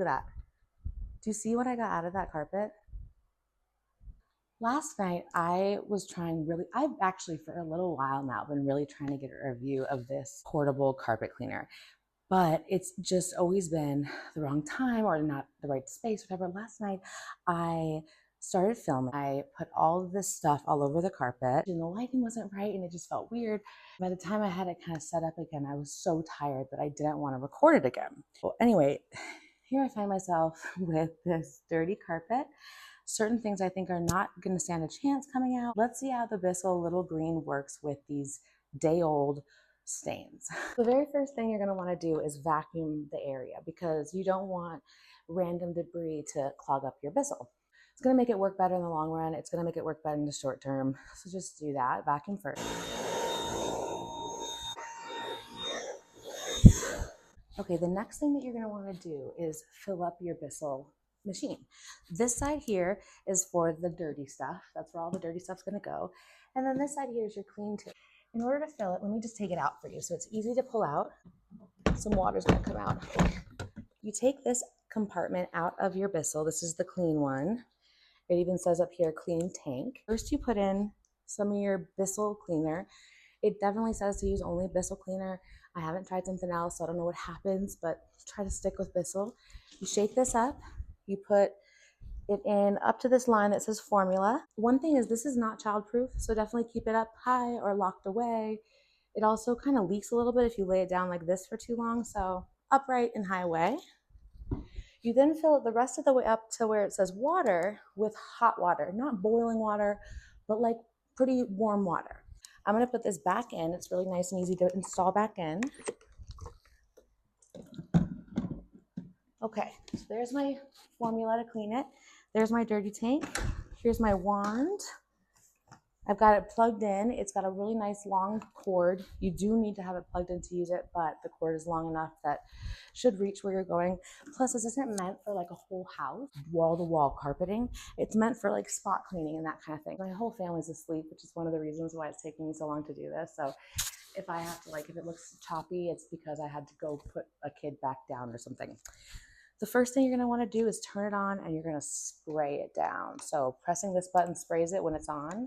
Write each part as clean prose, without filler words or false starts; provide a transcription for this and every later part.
Look at that. Do you see what I got out of that carpet? Last night, I've actually for a little while now been really trying to get a review of this portable carpet cleaner, but it's just always been the wrong time or not the right space, whatever. Last night, I started filming. I put all of this stuff all over the carpet and the lighting wasn't right and it just felt weird. By the time I had it kind of set up again, I was so tired that I didn't want to record it again. Well, anyway, here I find myself with this dirty carpet. Certain things I think are not going to stand a chance coming out. Let's see how the Bissell Little Green works with these day-old stains. The very first thing you're going to want to do is vacuum the area because you don't want random debris to clog up your Bissell. It's going to make it work better in the long run. It's going to make it work better in the short term. So just do that. Vacuum first. Okay, the next thing that you're going to want to do is fill up your Bissell machine. This side here is for the dirty stuff. That's where all the dirty stuff's going to go. And then this side here is your clean tip. In order to fill it, let me just take it out for you so it's easy to pull out. Some water's going to come out. You take this compartment out of your Bissell. This is the clean one. It even says up here, clean tank. First, you put in some of your Bissell cleaner. It definitely says to use only Bissell cleaner. I haven't tried something else, so I don't know what happens, but try to stick with Bissell. You shake this up. You put it in up to this line that says formula. One thing is this is not childproof, so definitely keep it up high or locked away. It also kind of leaks a little bit if you lay it down like this for too long, so upright and high away. You then fill it the rest of the way up to where it says water with hot water, not boiling water, but like pretty warm water. I'm going to put this back in. It's really nice and easy to install back in. Okay, so there's my formula to clean it. There's my dirty tank. Here's my wand. I've got it plugged in. It's got a really nice long cord. You do need to have it plugged in to use it, but the cord is long enough that should reach where you're going. Plus, this isn't meant for like a whole house, wall-to-wall carpeting. It's meant for like spot cleaning and that kind of thing. My whole family's asleep, which is one of the reasons why it's taking me so long to do this. So if I have to, if it looks choppy, it's because I had to go put a kid back down or something. The first thing you're going to want to do is turn it on and you're going to spray it down. So pressing this button sprays it when it's on.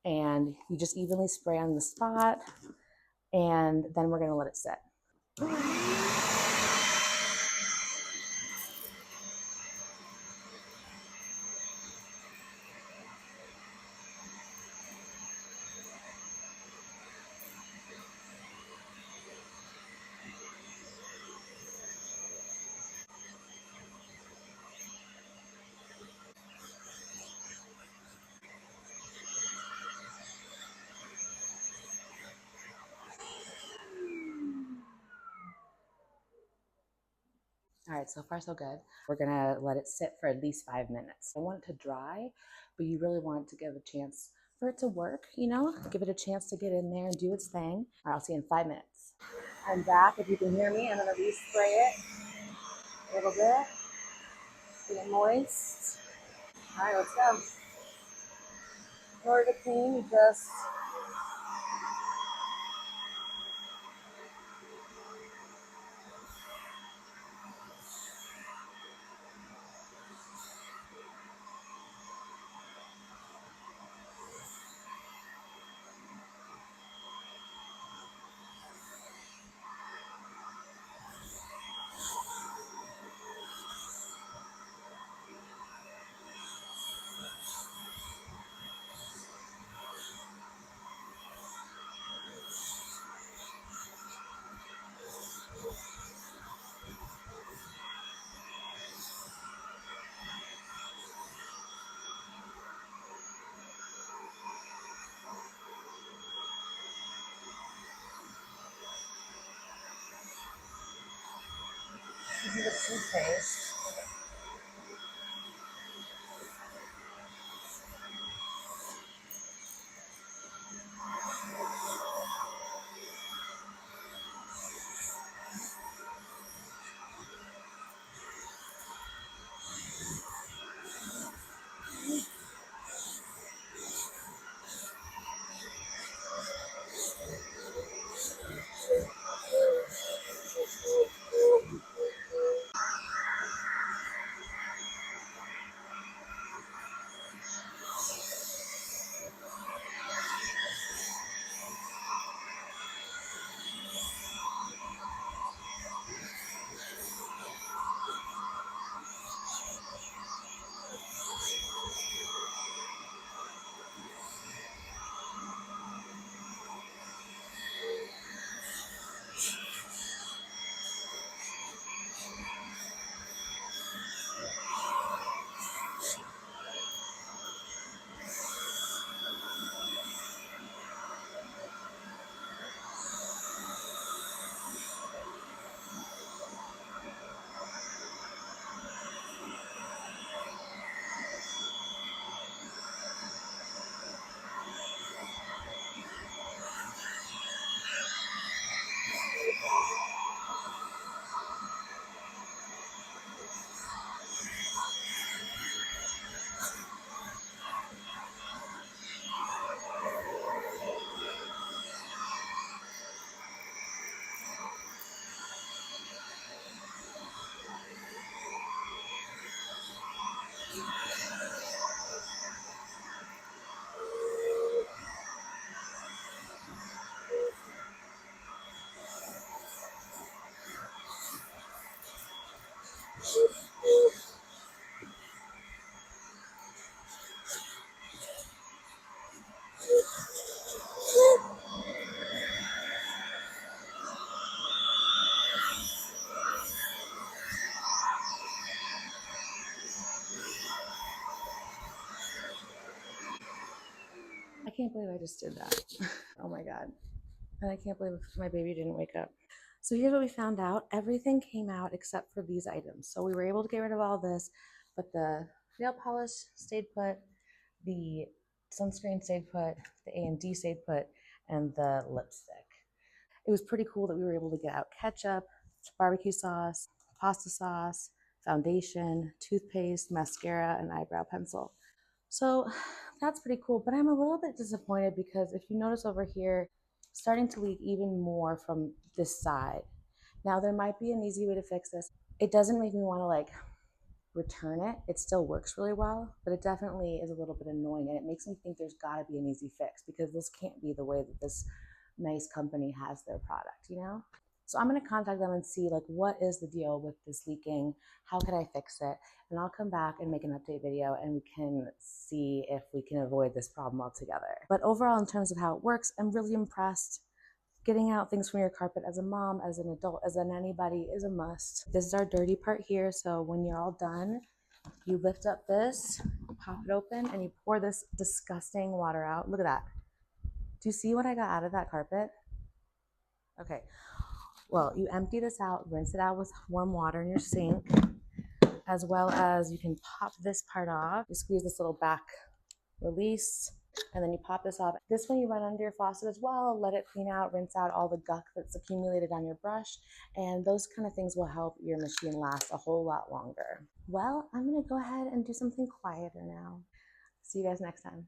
And you just evenly spray on the spot, and then we're going to let it sit. All right, so far so good. We're gonna let it sit for at least 5 minutes. I want it to dry, but you really want it to give a chance for it to work, give it a chance to get in there and do its thing. All right, I'll see you in 5 minutes. I'm back. If you can hear me, I'm gonna respray it a little bit, get it moist. All right, let's go. In order to clean, you just do the toothpaste. I can't believe I just did that. Oh my God. And I can't believe my baby didn't wake up. So here's what we found out. Everything came out except for these items. So we were able to get rid of all this, but the nail polish stayed put, the sunscreen stayed put, the A&D stayed put, and the lipstick. It was pretty cool that we were able to get out ketchup, barbecue sauce, pasta sauce, foundation, toothpaste, mascara, and eyebrow pencil. So that's pretty cool, but I'm a little bit disappointed because if you notice over here, starting to leak even more from this side. Now there might be an easy way to fix this. It doesn't make me want to like return it. It still works really well, but it definitely is a little bit annoying and it makes me think there's got to be an easy fix because this can't be the way that this nice company has their product, you know? So I'm going to contact them and see like what is the deal with this leaking? How can I fix it? And I'll come back and make an update video and we can see if we can avoid this problem altogether. But overall, in terms of how it works, I'm really impressed. Getting out things from your carpet as a mom, as an adult, as an anybody is a must. This is our dirty part here. So when you're all done, you lift up this, pop it open, and you pour this disgusting water out. Look at that. Do you see what I got out of that carpet? Okay. Well, you empty this out, rinse it out with warm water in your sink, as well as you can pop this part off. You squeeze this little back release, and then you pop this off. This one you run under your faucet as well, let it clean out, rinse out all the gunk that's accumulated on your brush, and those kind of things will help your machine last a whole lot longer. Well, I'm gonna go ahead and do something quieter now. See you guys next time.